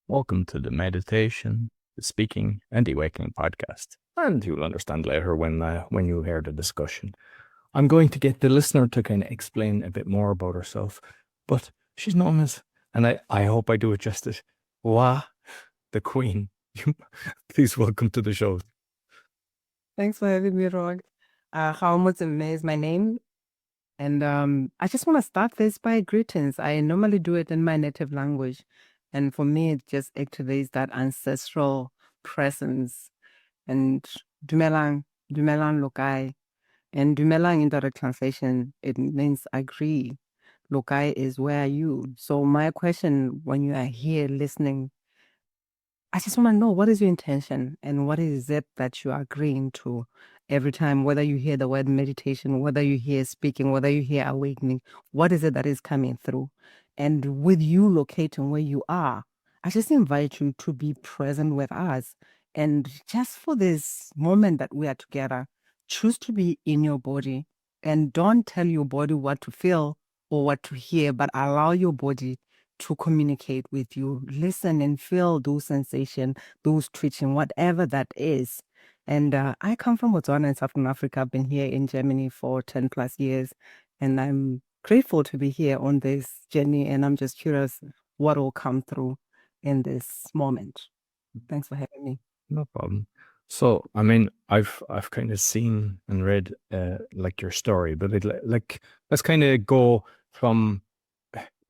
Welcome to the meditation, the speaking, and the awakening podcast. And you'll understand later when you hear the discussion. I'm going to get the listener to kind of explain a bit more about herself, but she's known as, and I hope I do it justice, Wa, the Queen. Please welcome to the show. Thanks for having me, Rog. Gao Motsemme is my name. And I just want to start this by greetings. I normally do it in my native language. And for me, it just activates that ancestral presence. And dumelang lokai. And dumelang in direct translation, it means agree. Lokai is where are you? So my question when you are here listening, I just want to know, what is your intention and what is it that you are agreeing to every time, whether you hear the word meditation, whether you hear speaking, whether you hear awakening, what is it that is coming through? And with you locating where you are, I just invite you to be present with us. And just for this moment that we are together, choose to be in your body and don't tell your body what to feel or what to hear, but allow your body to communicate with you. Listen and feel those sensations, those twitching, whatever that is. And I come from Botswana in Southern Africa. I've been here in Germany for 10 plus years. And I'm grateful to be here on this journey. And I'm just curious what will come through in this moment. Thanks for having me. No problem. So, I mean, I've kind of seen and read like your story, but let's kind of go from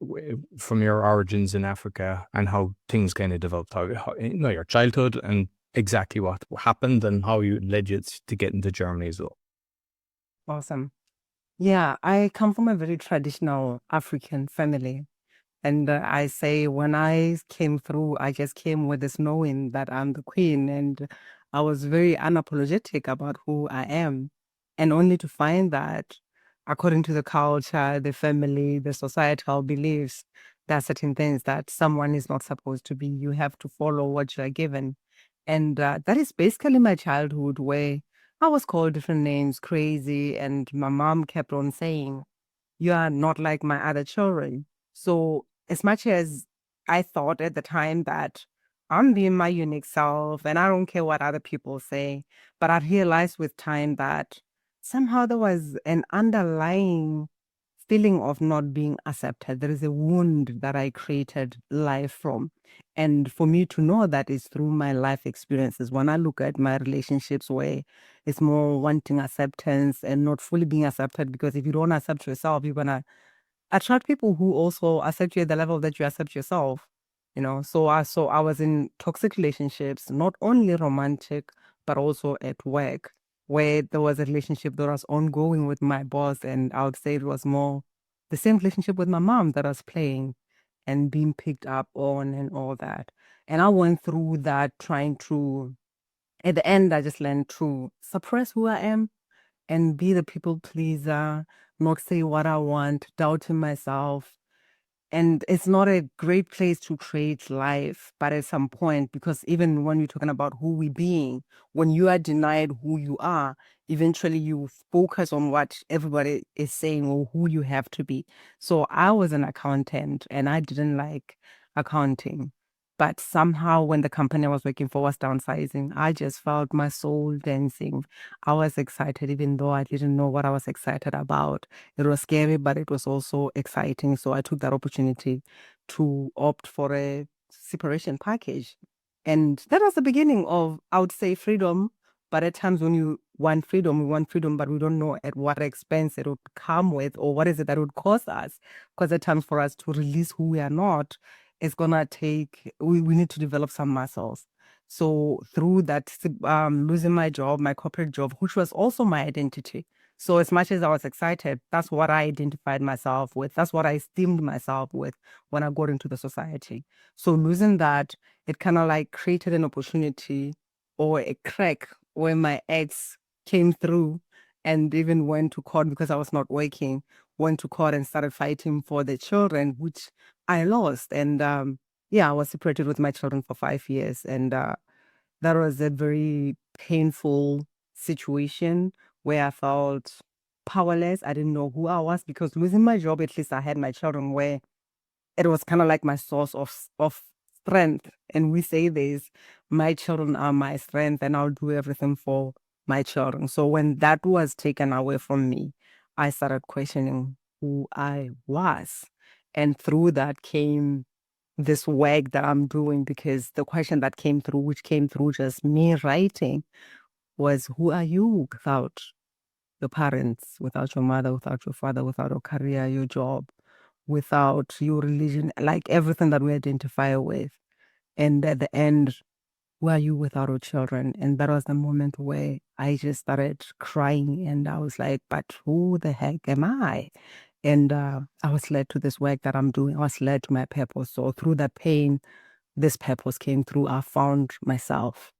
your origins in Africa and how things kind of developed, how your childhood and exactly what happened and how you led you to get into Germany as well. Awesome. Yeah, I come from a very traditional African family. And I say, when I came through, I just came with this knowing that I'm the queen. And I was very unapologetic about who I am. And only to find that, according to the culture, the family, the societal beliefs, there are certain things that someone is not supposed to be. You have to follow what you are given. And that is basically my childhood, where I was called different names, crazy. And my mom kept on saying, you are not like my other children. So as much as I thought at the time that I'm being my unique self and I don't care what other people say, but I realized with time that somehow there was an underlying feeling of not being accepted. There is a wound that I created life from. And for me to know that is through my life experiences. When I look at my relationships where it's more wanting acceptance and not fully being accepted, because if you don't accept yourself, you're going to attract people who also accept you at the level that you accept yourself. So I was in toxic relationships, not only romantic, but also at work, where there was a relationship that was ongoing with my boss. And I would say it was more the same relationship with my mom that I was playing and being picked up on and all that. And I went through that trying to, at the end, I just learned to suppress who I am and be the people pleaser, not say what I want, doubting myself. And it's not a great place to create life, but at some point, because even when you're talking about who we being, when you are denied who you are, eventually you focus on what everybody is saying or who you have to be. So I was an accountant and I didn't like accounting. But somehow when the company I was working for was downsizing, I just felt my soul dancing. I was excited, even though I didn't know what I was excited about. It was scary, but it was also exciting. So I took that opportunity to opt for a separation package. And that was the beginning of, I would say, freedom. But at times when you want freedom, we want freedom, but we don't know at what expense it would come with or what is it that would cost us. Because at times for us to release who we are not, it's going to take, we need to develop some muscles. So through that, losing my job, my corporate job, which was also my identity. So as much as I was excited, that's what I identified myself with. That's what I esteemed myself with when I got into the society. So losing that, it kind of like created an opportunity or a crack where my ex came through and even went to court because I was not working, went to court and started fighting for the children, which I lost. And yeah, I was separated with my children for 5 years. And that was a very painful situation where I felt powerless. I didn't know who I was because losing my job, at least I had my children, where it was kind of like my source of strength. And we say this, my children are my strength, and I'll do everything for my children. So when that was taken away from me, I started questioning who I was. And through that came this work that I'm doing, because the question that came through, which came through just me writing, was who are you without your parents, without your mother, without your father, without your career, your job, without your religion, like everything that we identify with. And at the end, who are you without your children? And that was the moment where I just started crying, and I was like, but who the heck am I? And I was led to this work that I'm doing. I was led to my purpose. So through that pain, this purpose came through. I found myself.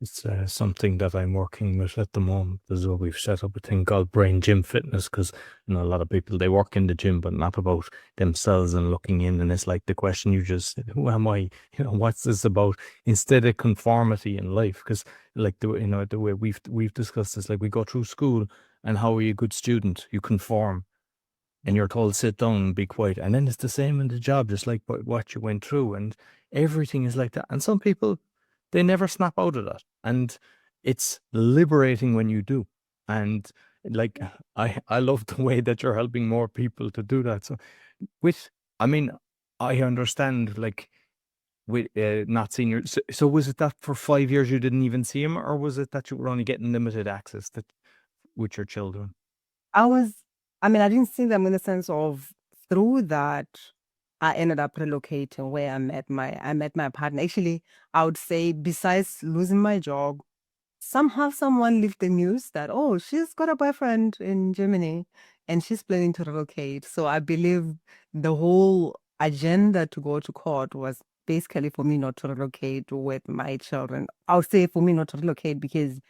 It's something that I'm working with at the moment as well. We've set up a thing called Brain Gym Fitness because a lot of people, they work in the gym, but not about themselves and looking in. And it's like the question you just said, who am I? What's this about? Instead of conformity in life, because like the way we've discussed this, like we go through school, and how are you a good student? You conform, and you're told sit down and be quiet. And then it's the same in the job, just like what you went through, and everything is like that. And some people, they never snap out of that, and it's liberating when you do. And like I love the way that you're helping more people to do that. So with, I mean, I understand, like, with not seeing your, so was it that for 5 years you didn't even see him, or was it that you were only getting limited access that with your children? I was, I mean, I didn't see them in the sense of through that, I ended up relocating where I met my partner. Actually, I would say besides losing my job, somehow someone leaked the news that, oh, she's got a boyfriend in Germany and she's planning to relocate. So I believe the whole agenda to go to court was basically for me not to relocate with my children. I would say for me not to relocate because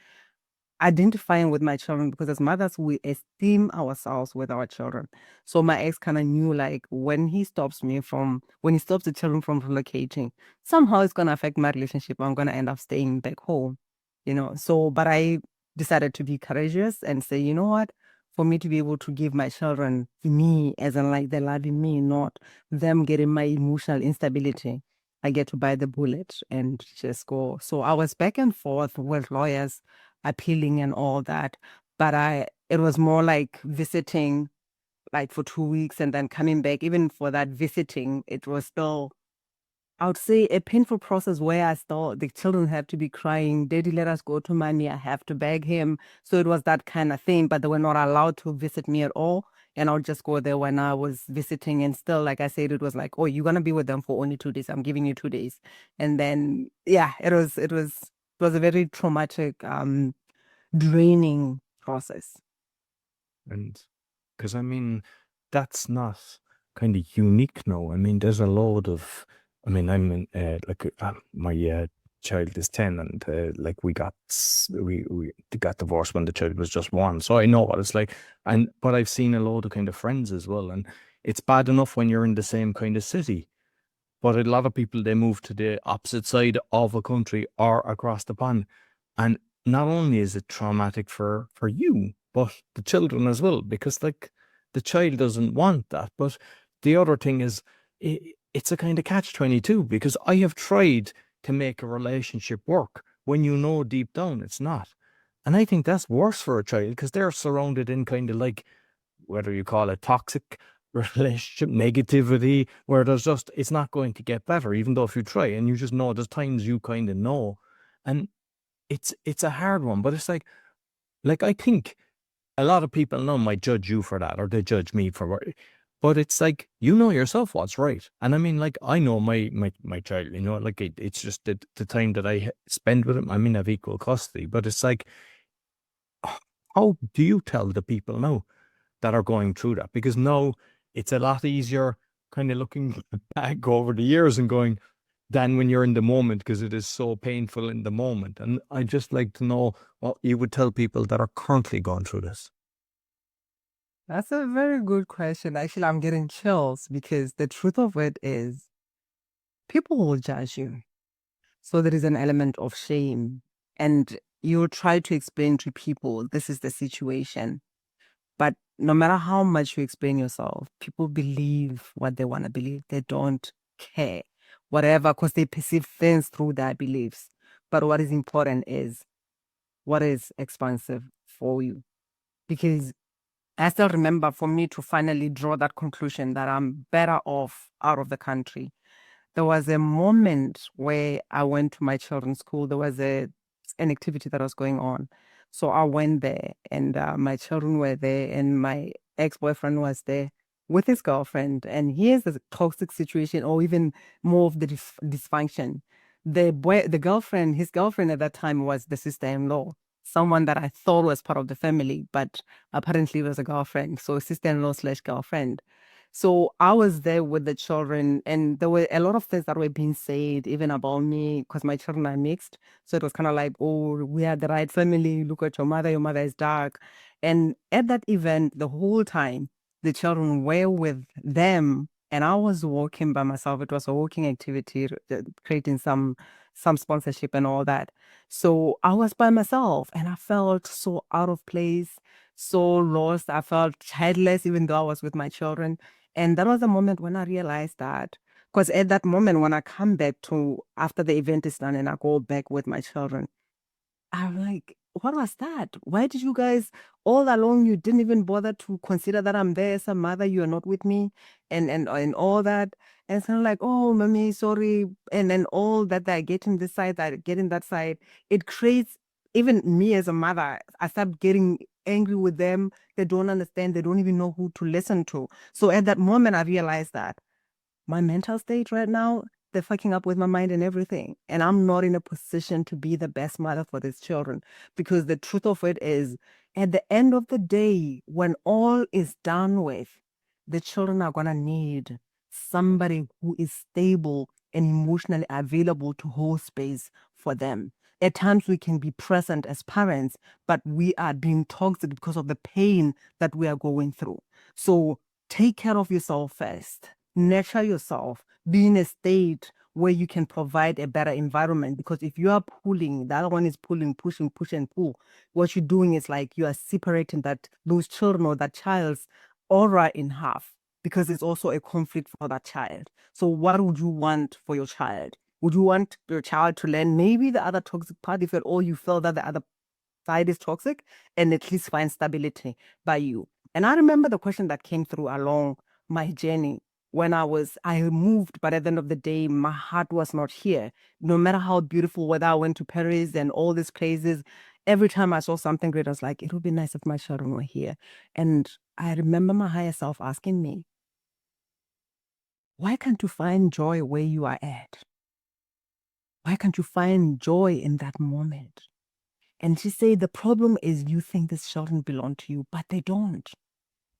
identifying with my children, because as mothers we esteem ourselves with our children. So my ex kind of knew, like, when he stops the children from relocating, somehow it's going to affect my relationship. I'm going to end up staying back home, so but I decided to be courageous and say, you know what, for me to be able to give my children me, as in like they're loving me, not them getting my emotional instability, I get to bite the bullet and just go. So I was back and forth with lawyers appealing and all that. But it was more like visiting like for 2 weeks and then coming back. Even for that visiting, it was still, I would say, a painful process where the children had to be crying, Daddy, let us go to mommy, I have to beg him. So it was that kind of thing, but they were not allowed to visit me at all. And I would just go there when I was visiting. And still, like I said, it was like, oh, you're going to be with them for only 2 days. I'm giving you 2 days. And then, yeah, it was a very traumatic, draining process. And because I mean, that's not kind of unique now. I mean, there's a load of, I mean, I'm in, like my child is 10, and like we got divorced when the child was just 1. So I know what it's like. And but I've seen a load of kind of friends as well. And it's bad enough when you're in the same kind of city. But a lot of people, they move to the opposite side of a country or across the pond. And not only is it traumatic for you, but the children as well, because like the child doesn't want that. But the other thing is, it's a kind of catch-22, because I have tried to make a relationship work when you know deep down it's not. And I think that's worse for a child, because they're surrounded in kind of like, whether you call it toxic relationship, negativity, where there's just, it's not going to get better, even though if you try, and you just know there's times you kind of know. And it's a hard one, but it's like I think a lot of people now might judge you for that, or they judge me for what, but it's like, you know yourself what's right. And I mean, like, I know my child, like it's just the time that I spend with him. I mean, I have equal custody, but it's like, how do you tell the people now that are going through that? Because now it's a lot easier kind of looking back over the years and going, than when you're in the moment, because it is so painful in the moment. And I just like to know what you would tell people that are currently going through this. That's a very good question. Actually, I'm getting chills because the truth of it is people will judge you. So there is an element of shame. And you try to explain to people, this is the situation. But no matter how much you explain yourself, people believe what they want to believe. They don't care, whatever, because they perceive things through their beliefs. But what is important is what is expansive for you. Because I still remember, for me to finally draw that conclusion that I'm better off out of the country, there was a moment where I went to my children's school. There was an activity that was going on. So I went there, and my children were there, and my ex-boyfriend was there with his girlfriend. And here's the toxic situation, or even more of the dysfunction. His girlfriend at that time was the sister-in-law, someone that I thought was part of the family, but apparently was a girlfriend. So sister-in-law slash girlfriend. So I was there with the children, and there were a lot of things that were being said, even about me, because my children are mixed. So it was kind of like, oh, we are the right family. Look at your mother is dark. And at that event, the whole time, the children were with them, and I was walking by myself. It was a walking activity, creating some sponsorship and all that. So I was by myself, and I felt so out of place, so lost. I felt childless, even though I was with my children. And that was the moment when I realized that, because at that moment, when I come back to after the event is done and I go back with my children, I'm like, what was that? Why did you guys all along, you didn't even bother to consider that I'm there as a mother, you are not with me, and all that. And it's kind of like, oh, mommy, sorry. And then all that they're getting this side, that getting that side, it creates, even me as a mother, I start getting angry with them. They don't understand, they don't even know who to listen to. So at that moment, I realized that my mental state right now, they're fucking up with my mind and everything. And I'm not in a position to be the best mother for these children. Because the truth of it is, at the end of the day, when all is done with, the children are going to need somebody who is stable and emotionally available to hold space for them. At times we can be present as parents, but we are being toxic because of the pain that we are going through. So take care of yourself first. Nurture yourself, be in a state where you can provide a better environment. Because if you are pulling, the other one is pulling, pushing, push and pull. What you're doing is like you are separating those children or that child's aura in half, because it's also a conflict for that child. So what would you want for your child? Would you want your child to learn maybe the other toxic part, if at all you feel that the other side is toxic, and at least find stability by you? And I remember the question that came through along my journey when I moved, but at the end of the day, my heart was not here. No matter how beautiful, whether I went to Paris and all these places, every time I saw something great, I was like, it would be nice if my children were here. And I remember my higher self asking me, why can't you find joy where you are at? Why can't you find joy in that moment? And she said, the problem is you think these children belong to you, but they don't.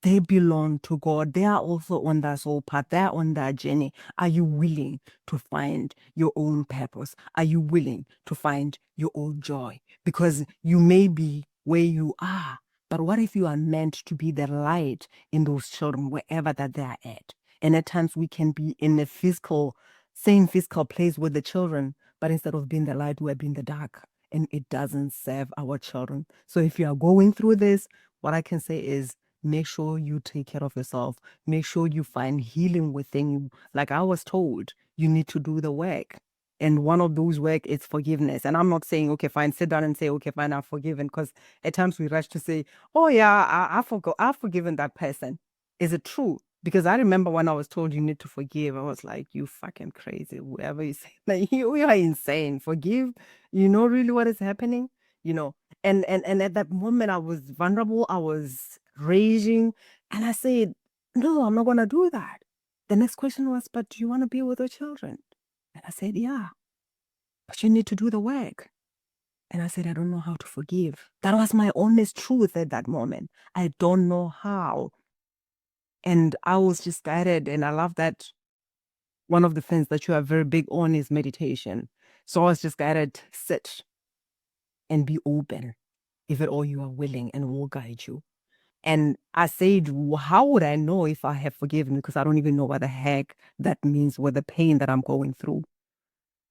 They belong to God. They are also on that soul path. They're on that journey. Are you willing to find your own purpose? Are you willing to find your own joy? Because you may be where you are, but what if you are meant to be the light in those children, wherever that they are at? And at times we can be in a same physical place with the children, but instead of being the light, we're being the dark. And it doesn't serve our children. So if you are going through this, what I can say is, make sure you take care of yourself. Make sure you find healing within you. Like I was told, you need to do the work. And one of those work is forgiveness. And I'm not saying, okay, fine, sit down and say, okay, fine, I've forgiven. Because at times we rush to say, oh yeah, I've forgiven that person. Is it true? Because I remember when I was told you need to forgive, I was like, you fucking crazy. Whoever you say, like, you are insane. Forgive. You know really what is happening? You know, and at that moment I was vulnerable, I was raging, and I said, no, I'm not gonna do that. The next question was, but do you want to be with your children? And I said, yeah, but you need to do the work. And I said, I don't know how to forgive. That was my honest truth at that moment. I don't know how. And I was just guided, and I love that one of the things that you are very big on is meditation. So I was just guided, sit and be open, if at all you are willing, and we'll guide you. And I said, how would I know if I have forgiven? Because I don't even know what the heck that means with the pain that I'm going through.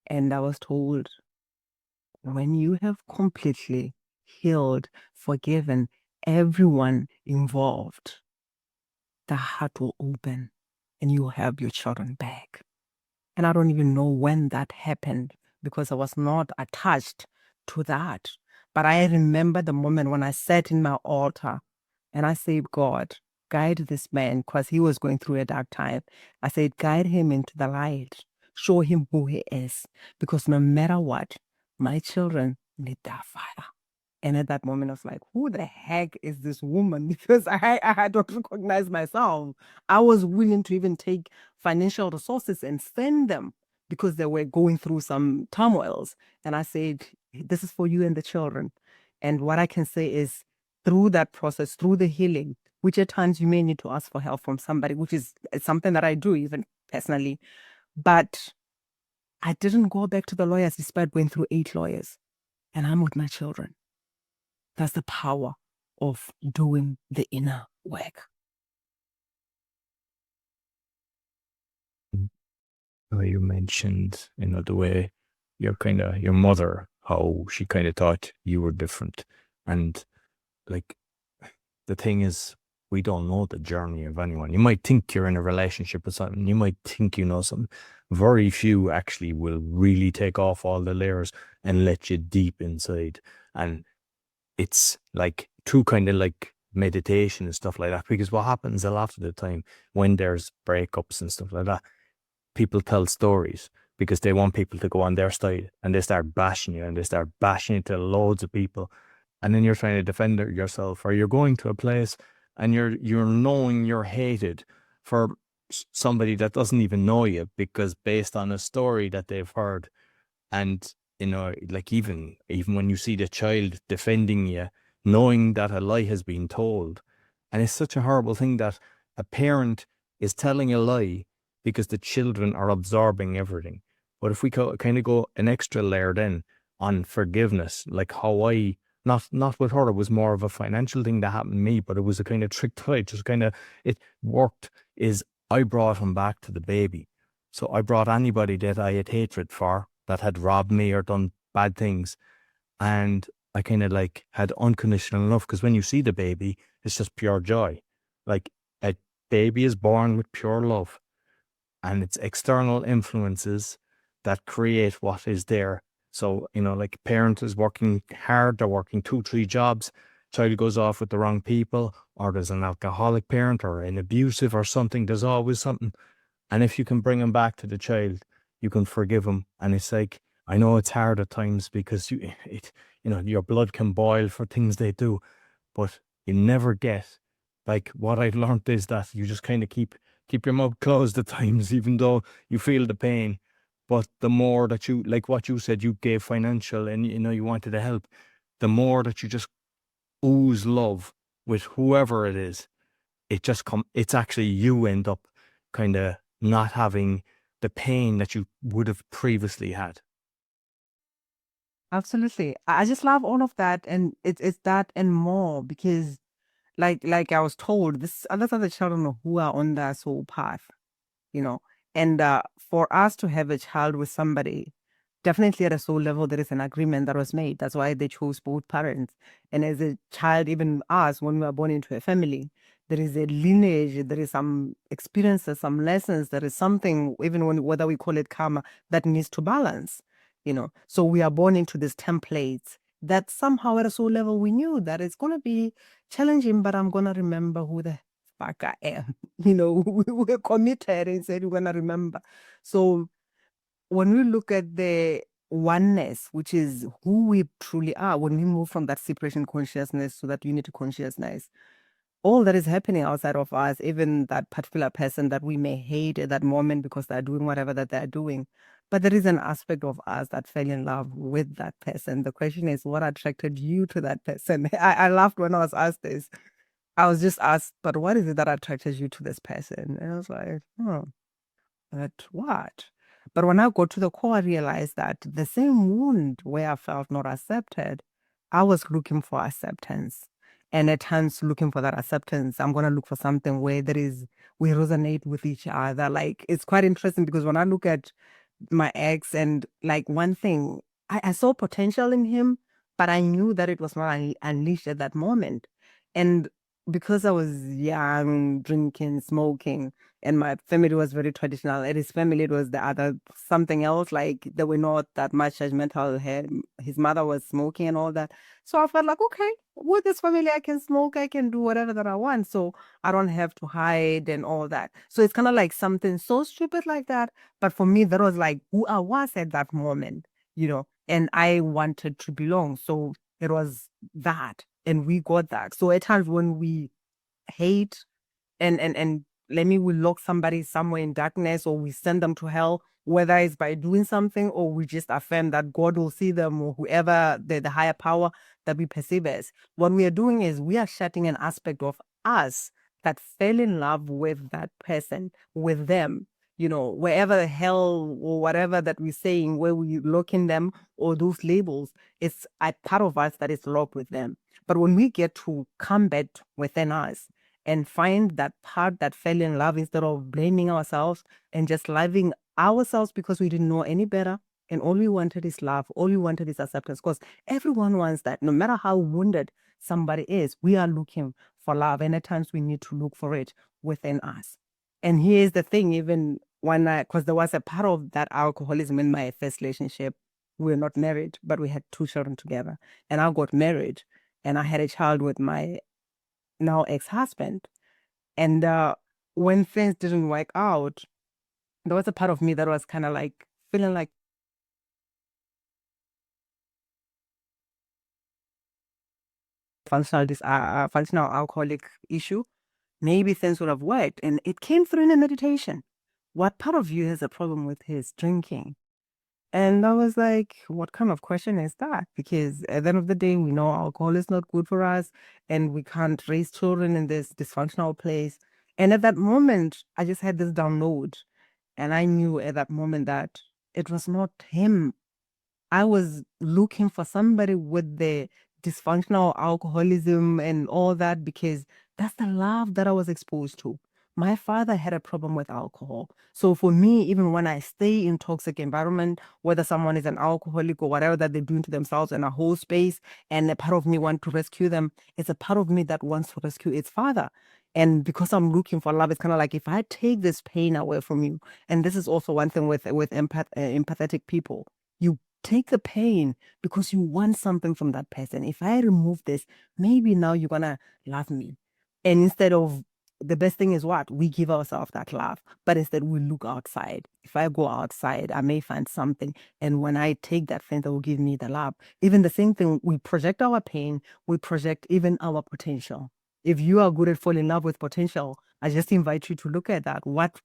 And I was told, when you have completely healed, forgiven, everyone involved, the heart will open and you'll have your children back. And I don't even know when that happened because I was not attached to that. But I remember the moment when I sat in my altar and I said, God, guide this man because he was going through a dark time. I said, guide him into the light. Show him who he is. Because no matter what, my children need that fire. And at that moment, I was like, who the heck is this woman? Because I don't recognize myself. I was willing to even take financial resources and send them because they were going through some turmoils. And I said, this is for you and the children. And what I can say is through that process, through the healing, which at times you may need to ask for help from somebody, which is something that I do even personally. But I didn't go back to the lawyers despite going through 8 lawyers. And I'm with my children. That's the power of doing the inner work. You mentioned, the way your mother, how she kind of thought you were different. And like, the thing is, we don't know the journey of anyone. You might think you're in a relationship with someone, you might think you know something. Very few actually will really take off all the layers and let you deep inside. And it's like through kind of like meditation and stuff like that. Because what happens a lot of the time when there's breakups and stuff like that, people tell stories because they want people to go on their side, and they start bashing you, and they start bashing it to loads of people. And then you're trying to defend yourself, or you're going to a place and you're knowing you're hated for somebody that doesn't even know you, because based on a story that they've heard. And like even when you see the child defending you, knowing that a lie has been told. And it's such a horrible thing that a parent is telling a lie because the children are absorbing everything. But if we kind of go an extra layer then on forgiveness, like how I, not with her, it was more of a financial thing that happened to me, but it was a kind of trick to it, just kind of, it worked, is I brought him back to the baby. So I brought anybody that I had hatred for, that had robbed me or done bad things. And I kind of like had unconditional love, because when you see the baby, it's just pure joy. Like, a baby is born with pure love, and it's external influences that create what is there. So, like, parent is working hard, they're working 2-3 jobs, child goes off with the wrong people, or there's an alcoholic parent or an abusive or something, there's always something. And if you can bring him back to the child, you can forgive him. And it's like, I know it's hard at times because your blood can boil for things they do, but you never get, like, what I've learned is that you just kind of keep your mouth closed at times, even though you feel the pain. But the more that you, like what you said, you gave financial and you wanted to help, the more that you just ooze love with whoever it is, it's actually, you end up kind of not having the pain that you would have previously had. Absolutely. I just love all of that. And it's that and more because like I was told, this others are the children who are on their soul path, you know. And for us to have a child with somebody, definitely at a soul level, there is an agreement that was made. That's why they chose both parents. And as a child, even us, when we are born into a family, there is a lineage, there is some experiences, some lessons, there is something, even whether we call it karma, that needs to balance, you know. So we are born into these templates that somehow at a soul level we knew that it's going to be challenging, but I'm going to remember who the fuck I am. We were committed and said we're going to remember. So when we look at the oneness, which is who we truly are, when we move from that separation consciousness to that unity consciousness, all that is happening outside of us, even that particular person that we may hate at that moment because they're doing whatever that they're doing, but there is an aspect of us that fell in love with that person. The question is, what attracted you to that person? I laughed when I was asked this. I was just asked, but what is it that attracted you to this person? And I was like, oh, but what? But when I got to the core, I realized that the same wound where I felt not accepted, I was looking for acceptance. And at times, looking for that acceptance, I'm going to look for something where we resonate with each other. Like, it's quite interesting because when I look at my ex, and like one thing, I saw potential in him, but I knew that it was not unleashed at that moment. And because I was young, drinking, smoking, and my family was very traditional, and his family it was the other something else. Like they were not that much judgmental. His mother was smoking and all that. So I felt like, okay, with this family, I can smoke, I can do whatever that I want. So I don't have to hide and all that. So it's kind of like something so stupid like that. But for me, that was like who I was at that moment, and I wanted to belong. So it was that. And we got that. So at times when we hate and let me we lock somebody somewhere in darkness or we send them to hell, whether it's by doing something or we just affirm that God will see them or whoever the higher power that we perceive as. What we are doing is we are shutting an aspect of us that fell in love with that person, with them, wherever the hell or whatever that we're saying, where we look in them or those labels, it's a part of us that is locked with them. But when we get to combat within us and find that part that fell in love instead of blaming ourselves and just loving ourselves because we didn't know any better. And all we wanted is love. All we wanted is acceptance. Because everyone wants that. No matter how wounded somebody is, we are looking for love. And at times we need to look for it within us. And here's the thing, even when because there was a part of that alcoholism in my first relationship. We were not married, but we had 2 children together. And I got married and I had a child with my now ex-husband. And when things didn't work out, there was a part of me that was kind of like feeling like functional alcoholic issue. Maybe things would have worked. And it came through in a meditation. What part of you has a problem with his drinking? And I was like, what kind of question is that? Because at the end of the day, we know alcohol is not good for us and we can't raise children in this dysfunctional place. And at that moment, I just had this download. And I knew at that moment that it was not him. I was looking for somebody with the dysfunctional alcoholism and all that because that's the love that I was exposed to. My father had a problem with alcohol. So for me, even when I stay in toxic environment, whether someone is an alcoholic or whatever that they're doing to themselves in a whole space, and a part of me want to rescue them, it's a part of me that wants to rescue its father. And because I'm looking for love, it's kind of like if I take this pain away from you, and this is also one thing with empathetic people, you take the pain because you want something from that person. If I remove this, maybe now you're gonna love me. And instead of the best thing is what? We give ourselves that love. But instead we look outside. If I go outside, I may find something. And when I take that thing that will give me the love, even the same thing, we project our pain, we project even our potential. If you are good at falling in love with potential, I just invite you to look at that. What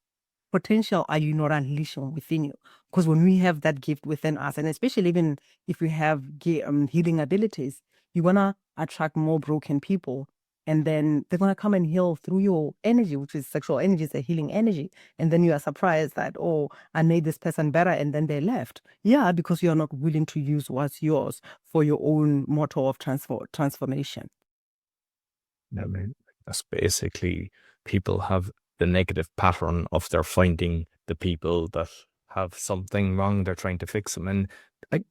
potential are you not unleashing within you? Because when we have that gift within us, and especially even if we have healing abilities, you want to attract more broken people. And then they're going to come and heal through your energy, which is sexual energy, it's a healing energy. And then you are surprised that, oh, I made this person better. And then they left. Yeah, because you're not willing to use what's yours for your own motto of transformation. I mean, that's basically people have the negative pattern of they're finding the people that have something wrong, they're trying to fix them. And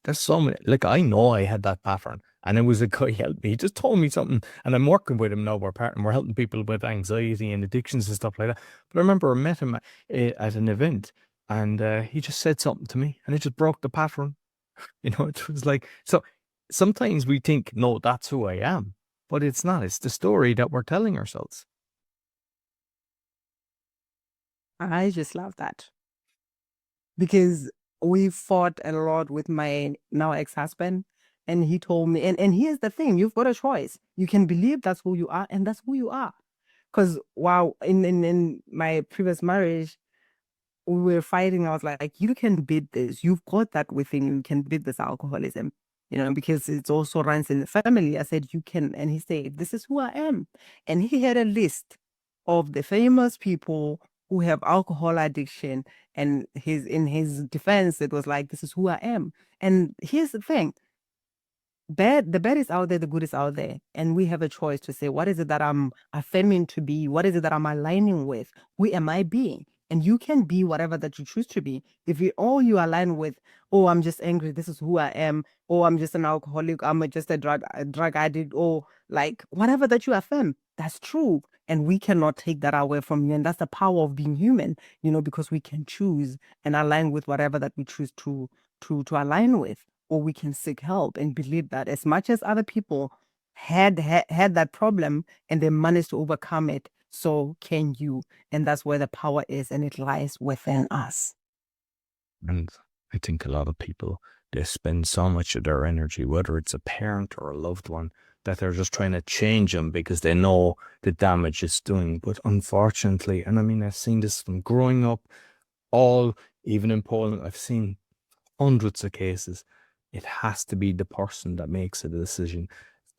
there's so many, like, I know I had that pattern, and it was a guy helped me. He just told me something, and I'm working with him now. We're partnering, we're helping people with anxiety and addictions and stuff like that. But I remember I met him at an event, and he just said something to me, and it just broke the pattern. It was like, so sometimes we think, no, that's who I am. But it's not. It's the story that we're telling ourselves. I just love that. Because we fought a lot with my now ex-husband, and he told me, and here's the thing, you've got a choice. You can believe that's who you are, and that's who you are. Because wow, in my previous marriage, we were fighting. I was like, you can beat this. You've got that within you. You can beat this alcoholism, because it also runs in the family. I said, you can. And he said, this is who I am. And he had a list of the famous people who have alcohol addiction. And in his defense, it was like, this is who I am. And here's the thing. The bad is out there, the good is out there. And we have a choice to say, what is it that I'm affirming to be? What is it that I'm aligning with? Who am I being? And you can be whatever that you choose to be. If you align with, oh, I'm just angry, this is who I am, or I'm just an alcoholic, just a drug addict, or like whatever that you affirm, that's true. And we cannot take that away from you. And that's the power of being human, because we can choose and align with whatever that we choose to align with, or we can seek help and believe that as much as other people had that problem and they managed to overcome it, so can you. And that's where the power is, and it lies within us. And I think a lot of people, they spend so much of their energy, whether it's a parent or a loved one, that they're just trying to change them because they know the damage it's doing. But unfortunately, and I mean, I've seen this from growing up, even in Poland, I've seen hundreds of cases. It has to be the person that makes a decision.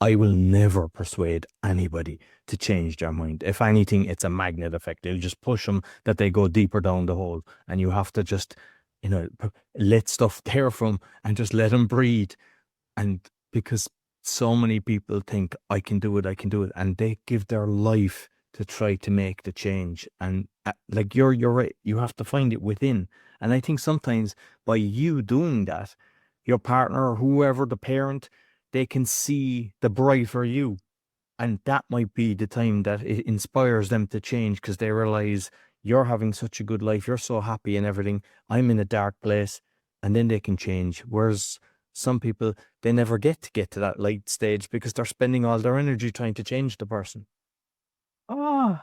I will never persuade anybody to change their mind. If anything, it's a magnet effect. It'll just push them that they go deeper down the hole. And you have to just, let stuff tear from and just let them breathe. And because so many people think, I can do it. And they give their life to try to make the change. And like you're right, you have to find it within. And I think sometimes by you doing that, your partner or whoever, the parent, they can see the brighter you. And that might be the time that it inspires them to change, because they realize you're having such a good life, you're so happy and everything, I'm in a dark place, and then they can change. Whereas some people, they never get to that light stage because they're spending all their energy trying to change the person. Oh,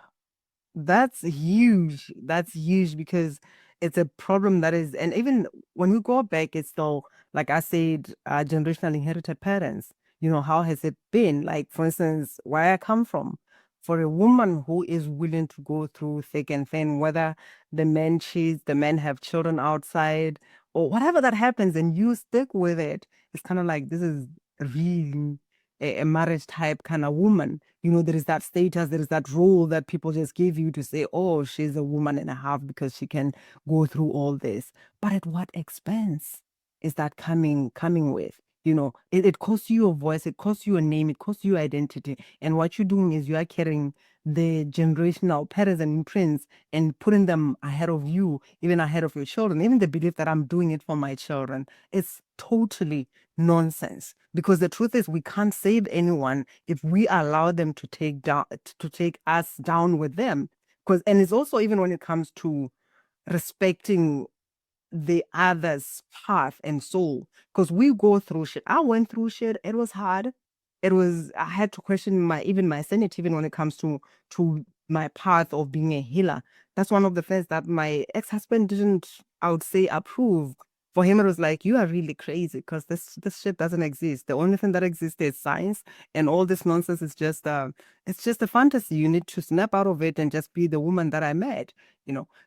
that's huge. That's huge because it's a problem that is, and even when we go back, it's still, like I said, generational inherited patterns. How has it been? Like, for instance, where I come from, for a woman who is willing to go through thick and thin, whether the men cheats, the men have children outside, or whatever that happens, and you stick with it, it's kind of like this is really a marriage type kind of woman. There is that status, there is that role that people just give you to say, oh, she's a woman and a half because she can go through all this. But at what expense is that coming with? It costs you a voice, it costs you a name, it costs you identity. And what you're doing is you are carrying the generational patterns and imprints and putting them ahead of you, even ahead of your children, even the belief that I'm doing it for my children. It's totally nonsense, because the truth is we can't save anyone if we allow them to take us down with them. And it's also, even when it comes to respecting the other's path and soul, because we go through shit. I went through shit. It was hard. I had to question my sanity, even when it comes to my path of being a healer. That's one of the things that my ex-husband didn't, I would say, approve. For him, it was like, you are really crazy because this shit doesn't exist. The only thing that exists is science, and all this nonsense is just it's just a fantasy. You need to snap out of it and just be the woman that I met.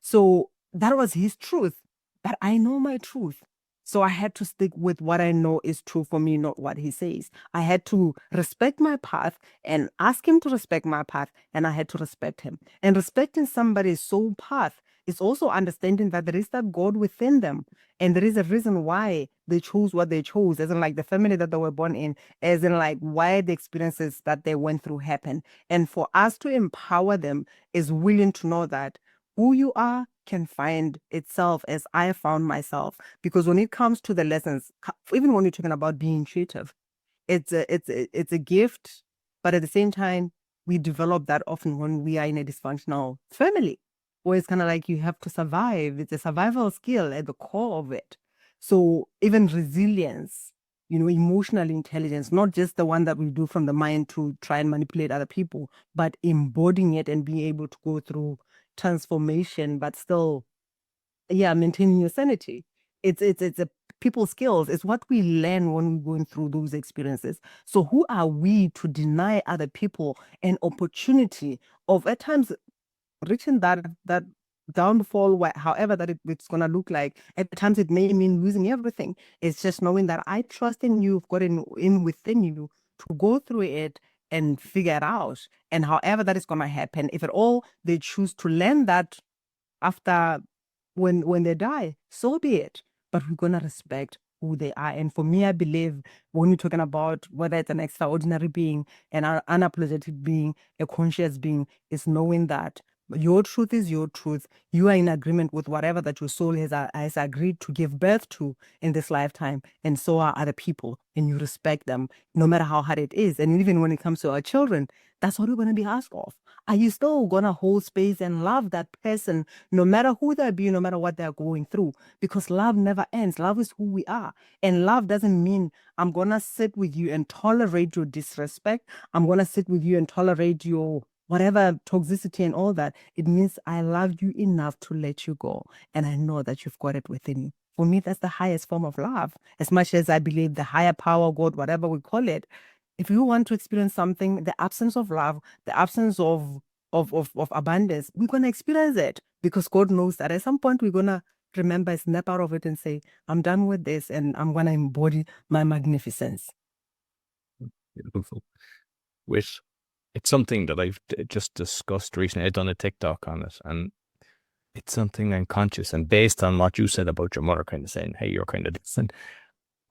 So that was his truth. But I know my truth. So I had to stick with what I know is true for me, not what he says. I had to respect my path and ask him to respect my path, and I had to respect him. And respecting somebody's soul path is also understanding that there is that God within them. And there is a reason why they chose what they chose, as in like the family that they were born in, as in like why the experiences that they went through happened. And for us to empower them is willing to know that who you are can find itself as I found myself. Because when it comes to the lessons, even when you're talking about being intuitive, it's a gift, but at the same time, we develop that often when we are in a dysfunctional family, where it's kind of like you have to survive. It's a survival skill at the core of it. So even resilience, emotional intelligence, not just the one that we do from the mind to try and manipulate other people, but embodying it and being able to go through transformation, but still, maintaining your sanity. It's a people skills. It's what we learn when we're going through those experiences. So who are we to deny other people an opportunity of at times reaching that downfall, however that it's gonna look like? At times it may mean losing everything. It's just knowing that I trust in you, you've got in within you to go through it and figure it out. And however that is gonna happen, if at all they choose to learn that after when they die, so be it. But we're gonna respect who they are. And for me, I believe when we're talking about whether it's an extraordinary being, an unapologetic being, a conscious being, is knowing that Your truth is your truth. You are in agreement with whatever that your soul has agreed to give birth to in this lifetime, and so are other people, and you respect them no matter how hard it is. And even when it comes to our children, that's what we're going to be asked of. Are you still going to hold space and love that person no matter who they be, no matter what they're going through? Because love never ends. Love is who we are. And love doesn't mean I'm going to sit with you and tolerate your disrespect. I'm going to sit with you and tolerate your whatever toxicity and all that. It means I love you enough to let you go. And I know that you've got it within you. For me, that's the highest form of love. As much as I believe the higher power, God, whatever we call it, if you want to experience something, the absence of love, the absence of abundance, we're going to experience it because God knows that at some point we're going to remember, snap out of it and say, I'm done with this and I'm going to embody my magnificence. Beautiful. With it's something that I've just discussed recently. I've done a TikTok on it, and it's something I'm conscious. And based on what you said about your mother, kind of saying, "Hey, you're kind of different."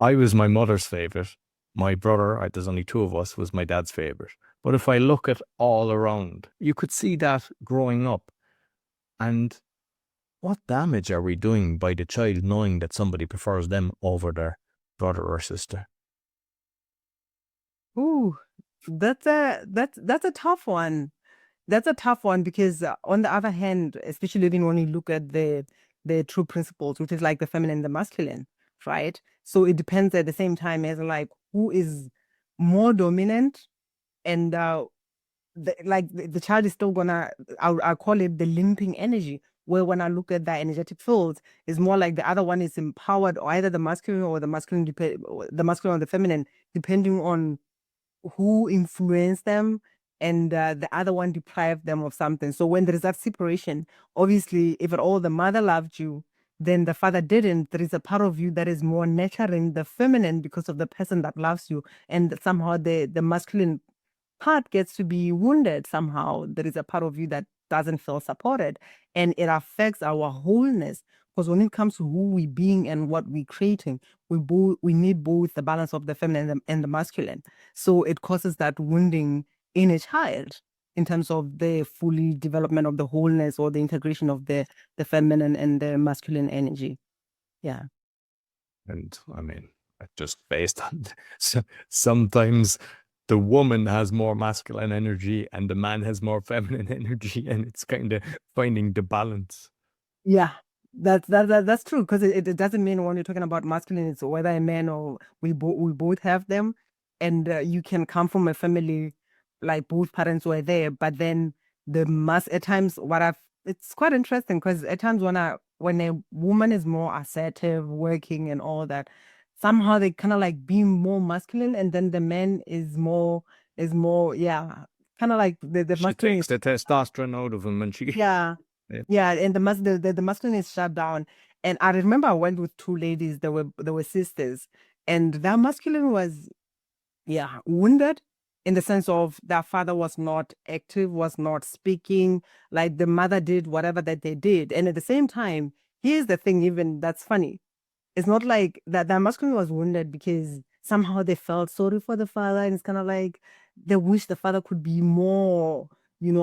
I was my mother's favorite. My brother, there's only two of us, was my dad's favorite. But if I look at all around, you could see that growing up. And what damage are we doing by the child knowing that somebody prefers them over their brother or sister? Ooh, that's a tough one. That's a tough one because on the other hand, especially even when you look at the true principles, which is like the feminine and the masculine, right? So it depends at the same time as like who is more dominant and the child is still gonna I'll call it the limping energy, where when I look at that energetic field, it's more like the other one is empowered, or either the masculine or the masculine the masculine or the feminine, depending on who influenced them, and the other one deprived them of something. So when there is that separation, obviously, if at all the mother loved you, then the father didn't. There is a part of you that is more nurturing the feminine because of the person that loves you, and somehow the masculine part gets to be wounded somehow. There is a part of you that doesn't feel supported, and it affects our wholeness. Because when it comes to who we being and what we creating, we need both the balance of the feminine and the masculine. So it causes that wounding in a child in terms of the fully development of the wholeness or the integration of the feminine and the masculine energy. Yeah. And I mean, just based on sometimes the woman has more masculine energy and the man has more feminine energy, and it's kind of finding the balance. Yeah, that's true because it doesn't mean when you're talking about masculine, it's whether a man or we both have them, and you can come from a family like both parents were there, but then the mass at times it's quite interesting because at times when a woman is more assertive, working and all that, somehow they kind of like being more masculine, and then the man is more yeah, kind of like the She masculine takes the testosterone out of him, and she yeah. yeah. Yeah, and the masculine is shut down. And I remember I went with two ladies that were sisters, and their masculine was wounded in the sense of their father was not active, was not speaking, like the mother did whatever that they did. And at the same time, here's the thing, even that's funny. It's not like that masculine was wounded because somehow they felt sorry for the father, and it's kind of like they wish the father could be more,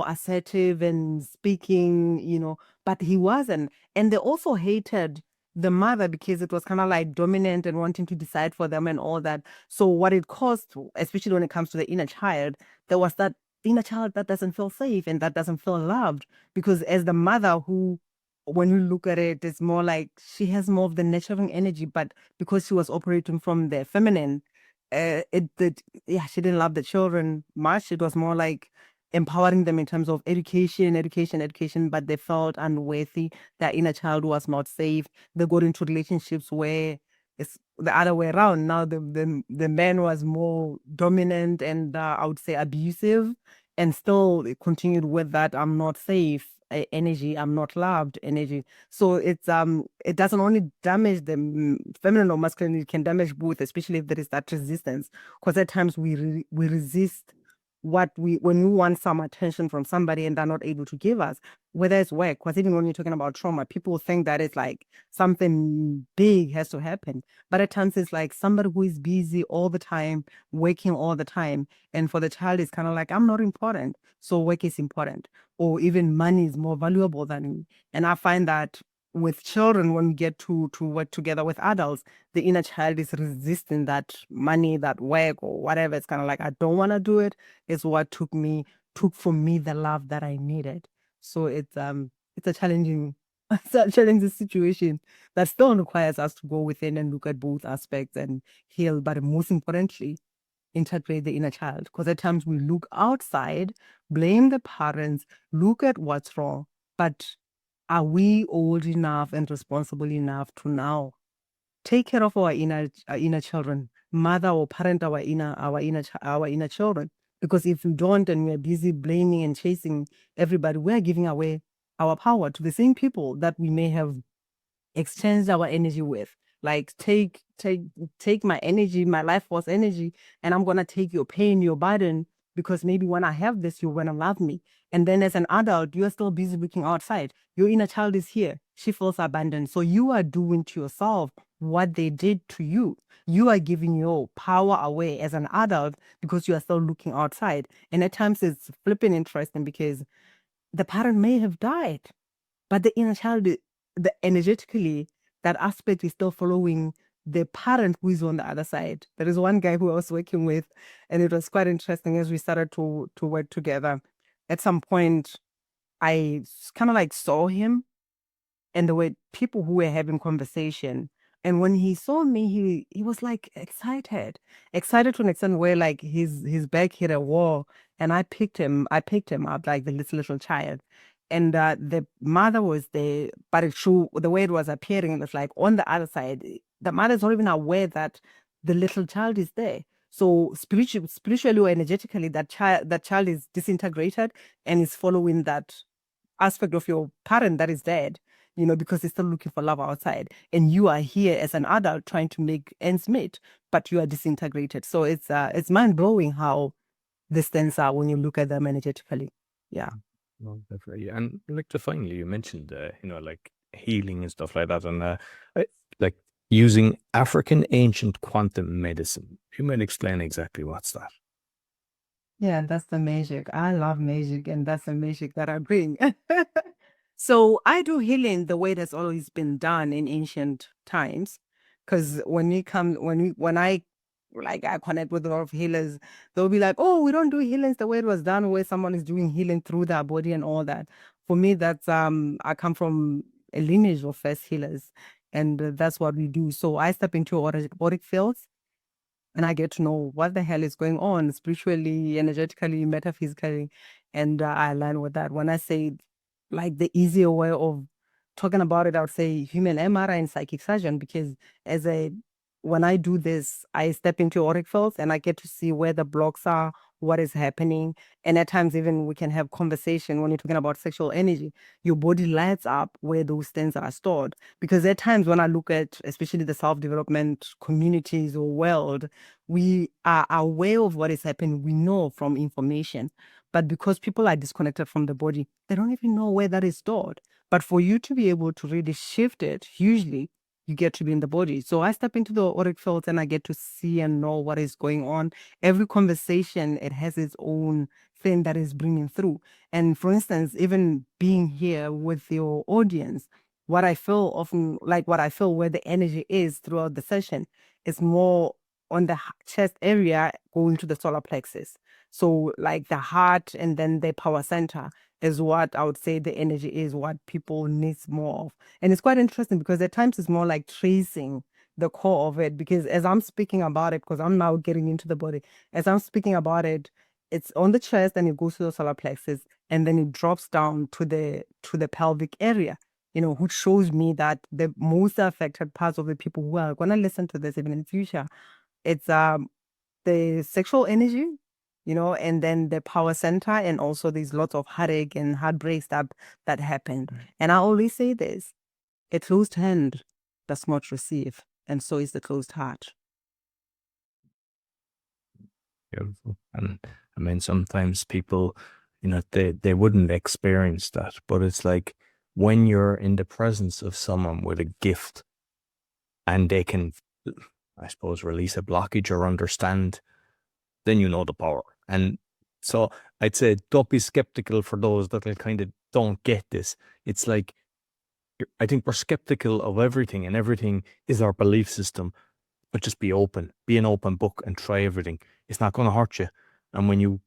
assertive and speaking, but he wasn't. And they also hated the mother because it was kind of like dominant and wanting to decide for them and all that. So what it caused, especially when it comes to the inner child, there was that inner child that doesn't feel safe and that doesn't feel loved, because as the mother who, when you look at it, it's more like she has more of the nurturing energy, but because she was operating from the feminine, she didn't love the children much. It was more like empowering them in terms of education, but they felt unworthy. Their inner child was not safe. They got into relationships where it's the other way around. Now the man was more dominant and I would say abusive, and still it continued with that I'm not safe energy, I'm not loved energy. So it doesn't only damage the feminine or masculine, it can damage both, especially if there is that resistance. Because at times we resist when we want some attention from somebody and they're not able to give us, whether it's work, because even when you're talking about trauma, people think that it's like something big has to happen. But at times it's like somebody who is busy all the time, working all the time. And for the child, it's kind of like, I'm not important. So work is important. Or even money is more valuable than me. And I find that with children, when we get to work together with adults, the inner child is resisting that money, that work, or whatever. It's kind of like, I don't want to do it. It's what took from me the love that I needed. So it's a challenging it's a challenging situation that still requires us to go within and look at both aspects and heal, but most importantly, interpret the inner child. Because at times we look outside, blame the parents, look at what's wrong, but are we old enough and responsible enough to now take care of our inner children, mother or parent our inner children? Because if we don't and we're busy blaming and chasing everybody, we're giving away our power to the same people that we may have exchanged our energy with. Like take my energy, my life force energy, and I'm gonna take your pain, your burden, because maybe when I have this, you're gonna love me. And then as an adult, you're still busy looking outside. Your inner child is here. She feels abandoned. So you are doing to yourself what they did to you. You are giving your power away as an adult because you are still looking outside. And at times it's flipping interesting because the parent may have died, but the inner child, the energetically, that aspect is still following the parent who is on the other side. There is one guy who I was working with, and it was quite interesting as we started to work together. At some point, I kind of like saw him, and there were people who were having conversation. And when he saw me, he was like excited to an extent where like his back hit a wall, and I picked him up like the little child. And the mother was there, but the way it was appearing, it was like on the other side. The mother's not even aware that the little child is there. So spiritually or energetically, that child is disintegrated and is following that aspect of your parent that is dead, because he's still looking for love outside. And you are here as an adult trying to make ends meet, but you are disintegrated. So it's mind blowing how these things are when you look at them energetically. Yeah. Well, definitely. And like finally, you mentioned, like healing and stuff like that, and like using African ancient quantum medicine. You might explain exactly what's that. Yeah, that's the magic. I love magic, and that's the magic that I bring. So I do healing the way that's always been done in ancient times. Because when I like I connect with a lot of healers, they'll be like, "Oh, we don't do healings the way it was done, where someone is doing healing through their body and all that." For me, that's I come from a lineage of first healers, and that's what we do. So I step into auric fields and I get to know what the hell is going on spiritually, energetically, metaphysically, and I align with that. When I say like the easier way of talking about it, I would say human MRI and psychic surgeon, because when I do this, I step into auric fields and I get to see where the blocks are, what is happening. And at times even we can have conversation when you're talking about sexual energy. Your body lights up where those things are stored. Because at times when I look at especially the self-development communities or world, we are aware of what is happening. We know from information. But because people are disconnected from the body, they don't even know where that is stored. But for you to be able to really shift it, usually you get to be in the body. So I step into the auric field and I get to see and know what is going on. Every conversation, it has its own thing that is bringing through. And for instance, even being here with your audience, what I feel often, like what I feel where the energy is throughout the session is more on the chest area going to the solar plexus. So like the heart and then the power center is what I would say the energy is what people need more of. And it's quite interesting because at times it's more like tracing the core of it, because as I'm speaking about it, because I'm now getting into the body, as I'm speaking about it, it's on the chest and it goes to the solar plexus and then it drops down to the pelvic area, which shows me that the most affected parts of the people who are going to listen to this even in the future, it's the sexual energy, and then the power center, and also there's lots of heartache and heartbreaks that happened. And I always say this: a closed hand does not receive, and so is the closed heart. Beautiful. And I mean, sometimes people, they wouldn't experience that, but it's like when you're in the presence of someone with a gift and they can, I suppose, release a blockage or understand, then you know the power. And so I'd say don't be skeptical for those that kind of don't get this. It's like, I think we're skeptical of everything, and everything is our belief system. But just be open, be an open book, and try everything. It's not going to hurt you. And when you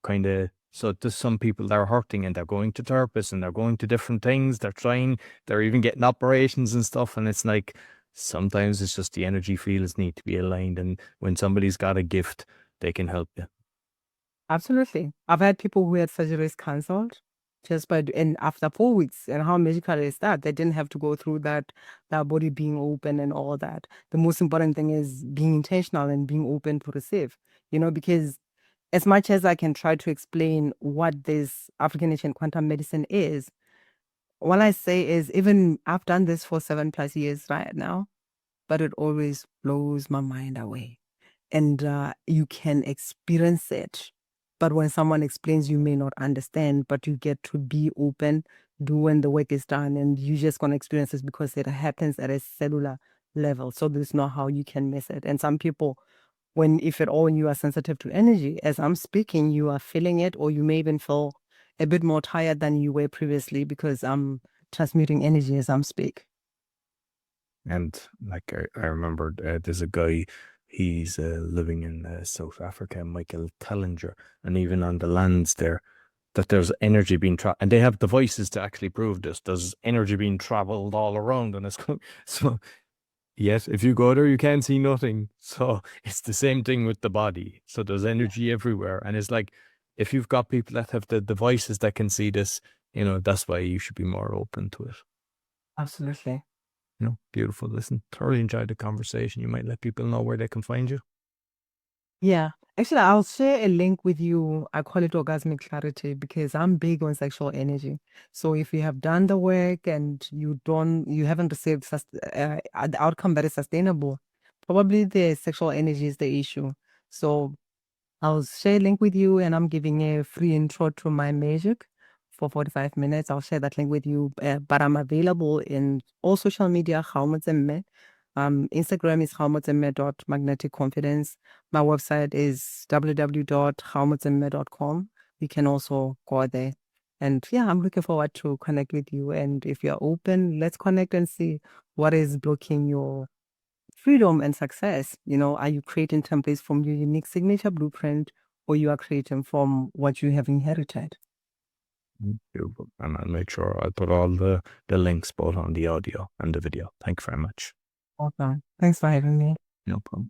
so there's some people that are hurting and they're going to therapists and they're going to different things. They're trying, they're even getting operations and stuff. And it's like, sometimes it's just the energy fields need to be aligned. And when somebody's got a gift, they can help you. Absolutely. I've had people who had surgeries cancelled just and after 4 weeks. And how magical is that? They didn't have to go through that body being open and all that. The most important thing is being intentional and being open to receive, because as much as I can try to explain what this African ancient quantum medicine is, what I say is, even I've done this for 7+ years right now, but it always blows my mind away. And you can experience it. But when someone explains, you may not understand, but you get to be open, do when the work is done, and you just gonna experience this because it happens at a cellular level. So there's no how you can miss it. And some people, if at all you are sensitive to energy, as I'm speaking, you are feeling it, or you may even feel a bit more tired than you were previously because I'm transmuting energy as I'm speak. And like I remember there's a guy, he's living in South Africa, Michael Tellinger, and even on the lands there, that there's energy being traveled, and they have devices to actually prove this. There's energy being traveled all around, and it's so. Yes, if you go there, you can't see nothing. So it's the same thing with the body. So there's energy everywhere, and it's like, if you've got people that have the devices that can see this, that's why you should be more open to it. Absolutely. Beautiful. Listen, thoroughly enjoyed the conversation. You might let people know where they can find you. Yeah. Actually, I'll share a link with you. I call it orgasmic clarity because I'm big on sexual energy. So if you have done the work and you haven't received the outcome that is sustainable, probably the sexual energy is the issue. So I'll share a link with you, and I'm giving a free intro to my magic for 45 minutes. I'll share that link with you, but I'm available in all social media, Gao Motsemme. Instagram is gaomotsemme.magneticconfidence. My website is www.gaomotsemme.com. You can also go there. And yeah, I'm looking forward to connect with you. And if you're open, let's connect and see what is blocking your freedom and success. Are you creating templates from your unique signature blueprint, or you are creating from what you have inherited? Beautiful. And I'll make sure I'll put all the links both on the audio and the video. Thank you very much. Awesome. Thanks for having me. No problem.